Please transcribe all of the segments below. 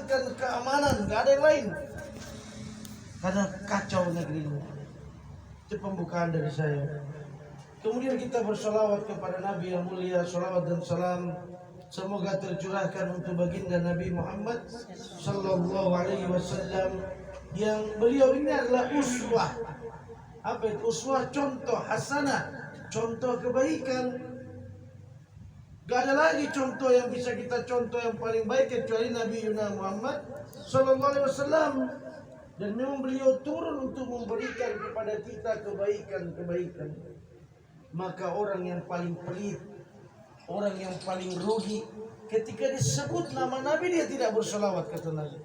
menginginkan keamanan, nggak ada yang lain. Karena kacau negeri ini. Itu pembukaan dari saya. Kemudian kita bersolawat kepada Nabi yang mulia, solawat dan salam semoga tercurahkan untuk baginda Nabi Muhammad Sallallahu Alaihi Wasallam, yang beliau ini adalah uswah. Apa itu uswah? Contoh hasanah, contoh kebaikan. Gak ada lagi contoh yang bisa kita contoh yang paling baik kecuali Nabi Muhammad Sallallahu Alaihi Wasallam. Dan memang beliau turun untuk memberikan kepada kita kebaikan-kebaikan. Maka orang yang paling pelit, orang yang paling rugi ketika disebut nama Nabi dia tidak bersolawat, kata Nabi.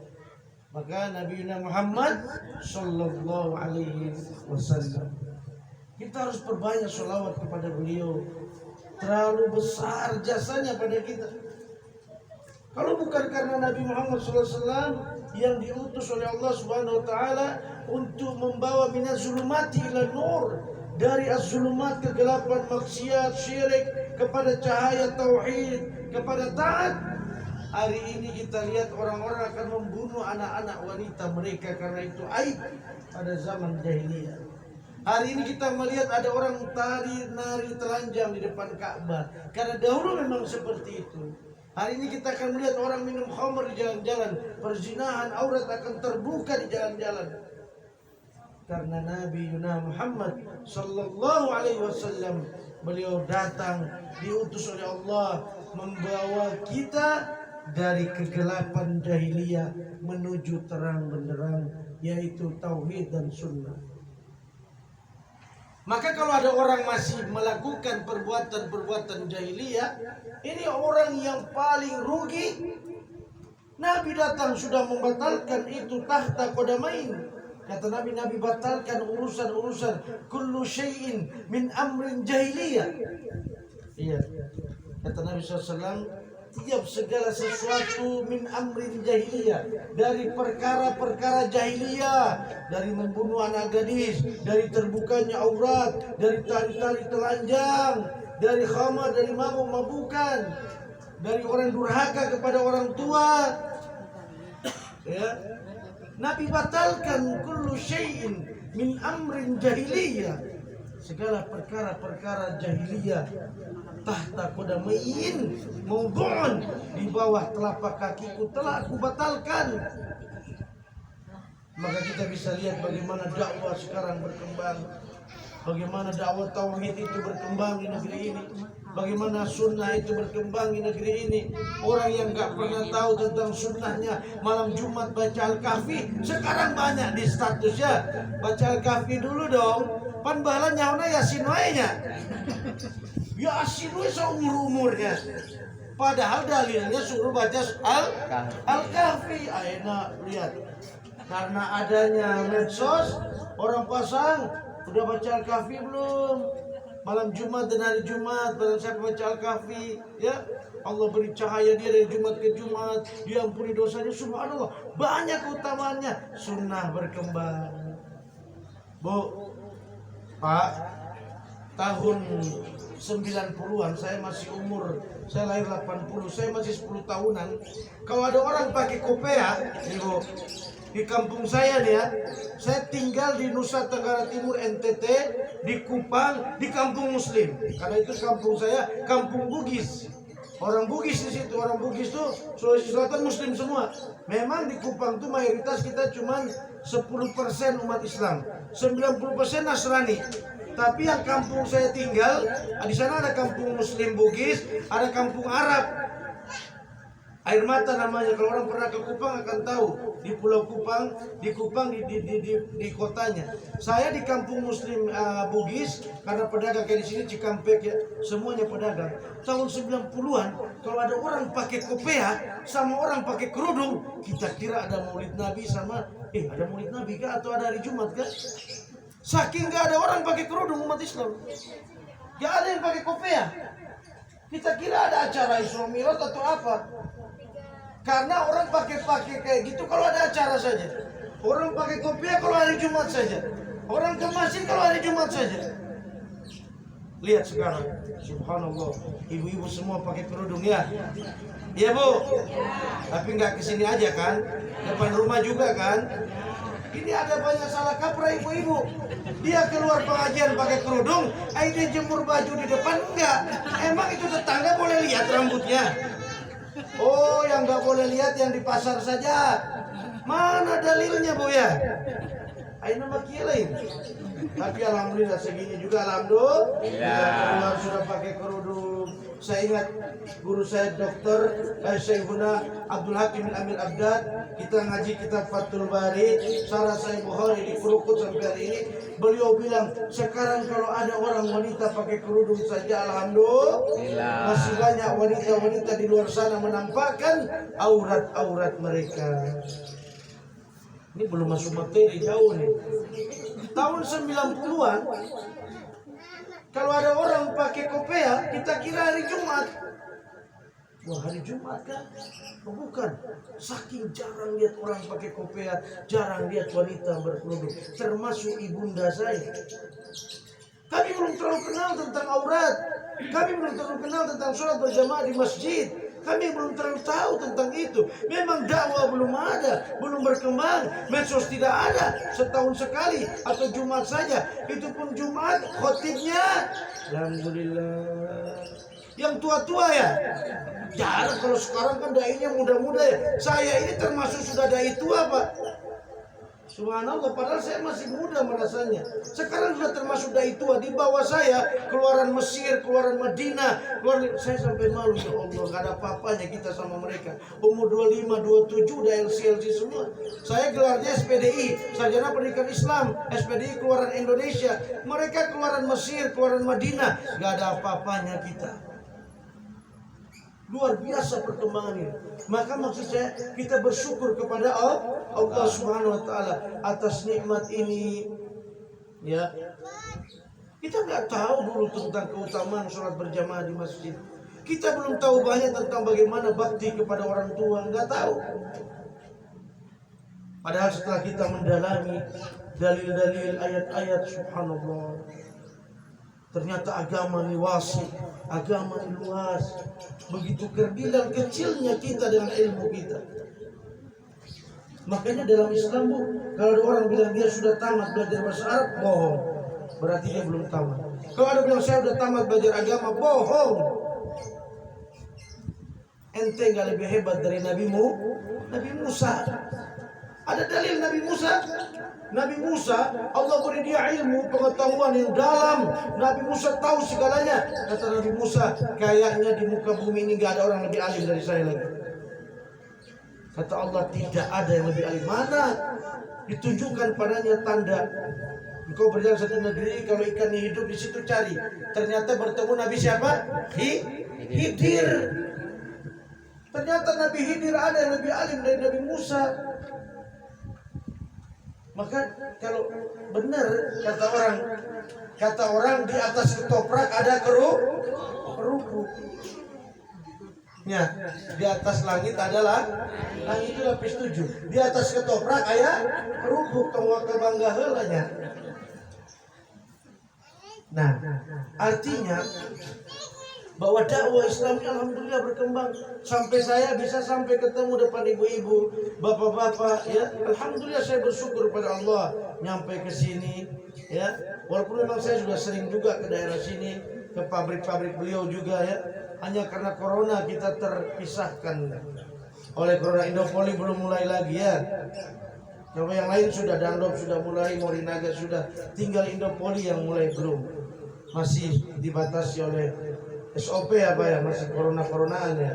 Maka Nabi Muhammad Sallallahu Alaihi Wasallam, kita harus perbanyak solawat kepada beliau. Terlalu besar jasanya pada kita. Kalau bukan karena Nabi Muhammad SAW yang diutus oleh Allah Subhanahu Wa Taala untuk membawa minaz zulumati ila nur, dari az-zulumat kegelapan maksiat syirik kepada cahaya tauhid, kepada taat. Hari ini kita lihat orang-orang akan membunuh anak-anak wanita mereka karena itu aib pada zaman jahiliyah. Hari ini kita melihat ada orang nari telanjang di depan Ka'bah karena dahulu memang seperti itu. Hari ini kita akan melihat orang minum khamr di jalan-jalan, perzinahan aurat akan terbuka di jalan-jalan. Karena Nabi Muhammad Sallallahu Alaihi Wasallam, beliau datang diutus oleh Allah membawa kita dari kegelapan jahiliyah menuju terang benderang, yaitu tauhid dan sunnah. Maka kalau ada orang masih melakukan perbuatan-perbuatan jahiliyah, ini orang yang paling rugi. Nabi datang sudah membatalkan itu tahta qadamain. Kata Nabi batalkan urusan-urusan kullu syai'in min amrin jahiliyah. Iya. Kata Nabi SAW, tiap segala sesuatu min amrin jahiliyah, dari perkara-perkara jahiliyah, dari membunuh anak gadis, dari terbukanya aurat, dari tari-tari telanjang, dari khamar, dari mabuk-mabukan, dari orang durhaka kepada orang tua. Ya. Nabi batalkan kullu syai'in min amrin jahiliyah, segala perkara-perkara jahiliyah tahta qadamain mawdu'un, di bawah telapak kakiku telah aku batalkan. Maka kita bisa lihat bagaimana dakwah sekarang berkembang, bagaimana dakwah tauhid itu berkembang di negeri ini, bagaimana sunnah itu berkembang di negeri ini. Orang yang gak pernah tahu tentang sunnahnya malam Jumat baca Al-Kahfi, sekarang banyak di statusnya baca Al-Kahfi dulu dong, pan bahala nyauna Yasin wae-nya. Yasin wae seumur-umurnya. Padahal dalilnya suruh baca Al-Kahfi. Ayeuna lihat, karena adanya medsos, orang pasang udah baca Al-Kahfi belum? Malam Jumat dan hari Jumat, barang siapa baca Al-Kahfi, ya Allah beri cahaya dia dari Jumat ke Jumat, diampuni dosanya, subhanallah, banyak keutamaannya. Sunnah berkembang. Bu, Pak, tahun 90-an, saya masih umur, saya lahir 80, saya masih 10 tahunan. Kalau ada orang pakai kopea, nih Bu, di kampung saya nih ya, saya tinggal di Nusa Tenggara Timur NTT, di Kupang, di kampung Muslim. Karena itu kampung saya kampung Bugis. Orang Bugis di situ, orang Bugis tuh Sulawesi Selatan Muslim semua. Memang di Kupang tuh mayoritas kita cuman 10% umat Islam, 90% Nasrani. Tapi yang kampung saya tinggal, di sana ada kampung Muslim Bugis, ada kampung Arab. Air Mata namanya. Kalau orang pernah ke Kupang akan tahu, di Pulau Kupang, di Kupang di kotanya. Saya di kampung Muslim Bugis, karena pedagang kayak di sini Cikampek ya, semuanya pedagang. Tahun 90-an kalau ada orang pakai kopea sama orang pakai kerudung, kita kira ada Maulid Nabi sama ada Maulid Nabi kah atau ada hari Jumat kah? Saking gak ada orang pakai kerudung umat Islam. Gak ada yang pakai kopea. Kita kira ada acara Isra Mi'raj atau apa. Karena orang pakai kayak gitu kalau ada acara saja. Orang pakai kopea kalau hari Jumat saja. Orang ke masjid kalau hari Jumat saja. Lihat sekarang, subhanallah, ibu-ibu semua pakai kerudung ya. Iya Bu, tapi nggak kesini aja kan, depan rumah juga kan. Ini ada banyak salah kaprah ibu-ibu. Dia keluar pengajian pakai kerudung, dia jemur baju di depan enggak. Emang itu tetangga boleh lihat rambutnya? Oh, yang nggak boleh lihat yang di pasar saja. Mana dalilnya Bu ya? Ayo nama lain. Tapi alhamdulillah segini juga alhamdulillah keluar sudah pakai kerudung. Saya ingat guru saya Dr. Syekhuna Abdul Hakim bin Amir Abdad, kita ngaji kitab Fathul Bari, Syarah Sahih Bukhari di Kurukut sampai hari ini. Beliau bilang, sekarang kalau ada orang wanita pakai kerudung saja alhamdulillah, masih banyak wanita-wanita di luar sana menampakkan aurat-aurat mereka. Ini belum masuk materi, jauh nih. Tahun 90-an, kalau ada orang pakai kopea, kita kira hari Jumat. Wah, hari Jumat kan? Oh, bukan. Saking jarang lihat orang pakai kopea, jarang lihat wanita berkerudung. Termasuk ibunda saya. Kami belum terlalu kenal tentang aurat. Kami belum terlalu kenal tentang sholat berjamaah di masjid. Kami belum terlalu tahu tentang itu. Memang dakwah belum ada, belum berkembang. Medsos tidak ada, setahun sekali atau Jumat saja. Itu pun Jumat khotibnya alhamdulillah yang tua-tua ya. Jarang, kalau sekarang kan dai-nya muda-muda ya. Saya ini termasuk sudah dai tua Pak. Subhanallah, padahal saya masih muda merasanya. Sekarang sudah termasuk dai tua. Di bawah saya keluaran Mesir, keluaran Madinah, saya sampai malu, ya Allah, gak ada apa-apanya kita sama mereka. Umur 25, 27 udah LC semua. Saya gelarnya SPDI, Sarjana Pendidikan Islam, SPDI keluaran Indonesia. Mereka keluaran Mesir, keluaran Madinah, gak ada apa-apanya kita. Luar biasa perkembangan ini. Maka maksud saya, kita bersyukur kepada Allah Subhanahu wa taala atas nikmat ini. Ya. Kita nggak tahu dulu tentang keutamaan sholat berjamaah di masjid. Kita belum tahu banyak tentang bagaimana bakti kepada orang tua, nggak tahu. Padahal setelah kita mendalami dalil-dalil ayat-ayat, subhanallah, ternyata agama ini wasi, agama ini luas. Begitu kerdil kecilnya kita dengan ilmu kita. Makanya dalam Islam Bu, kalau ada orang bilang dia sudah tamat belajar bahasa Arab, bohong. Berarti dia belum tamat. Kalau ada bilang saya sudah tamat belajar agama, bohong. Ente gak lebih hebat dari Nabi Musa. Ada dalil Nabi Musa. Nabi Musa, Allah beri dia ilmu, pengetahuan yang dalam. Nabi Musa tahu segalanya. Kata Nabi Musa, kayaknya di muka bumi ini gak ada orang lebih alim dari saya lagi. Kata Allah, tidak ada yang lebih alim. Mana? Ditunjukkan padanya tanda. Engkau berjalan satu negeri, kalau ikannya hidup di situ cari. Ternyata bertemu Nabi siapa? Khidir. Ternyata Nabi Khidir ada yang lebih alim dari Nabi Musa. Maka kalau benar kata orang di atas ketoprak ada kerupuk. Ya, di atas langit adalah langit itu lapis 7. Di atas ketoprak aya kerupuk, tong bangga heulanya. Nah, artinya bahwa dakwah Islam alhamdulillah berkembang sampai saya bisa sampai ketemu depan ibu-ibu, bapak-bapak ya. Alhamdulillah saya bersyukur pada Allah nyampe ke sini ya. Walaupun memang saya sudah sering juga ke daerah sini, ke pabrik-pabrik beliau juga ya. Hanya karena corona kita terpisahkan oleh corona. Indopoli belum mulai lagi ya. Coba yang lain sudah, Danlop sudah mulai, Morinaga sudah, tinggal Indopoli yang mulai belum. Masih dibatasi oleh SOP apa ya, masih corona-coronaan ya.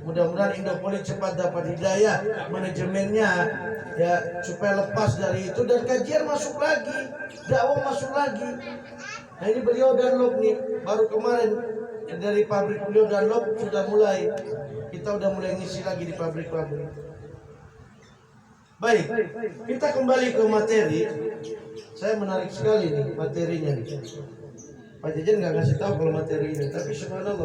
Mudah-mudahan Indopoli cepat dapat hidayah manajemennya ya, supaya lepas dari itu dan kajian masuk lagi, dakwah masuk lagi. Nah ini beliau Danlop nih, baru kemarin dari pabrik beliau Danlop sudah mulai, kita udah mulai ngisi lagi di pabrik-pabrik. Baik, kita kembali ke materi. Saya menarik sekali nih materinya nih. Pak Jajan nggak ngasih tahu kalau materi ini, tapi subhanallah.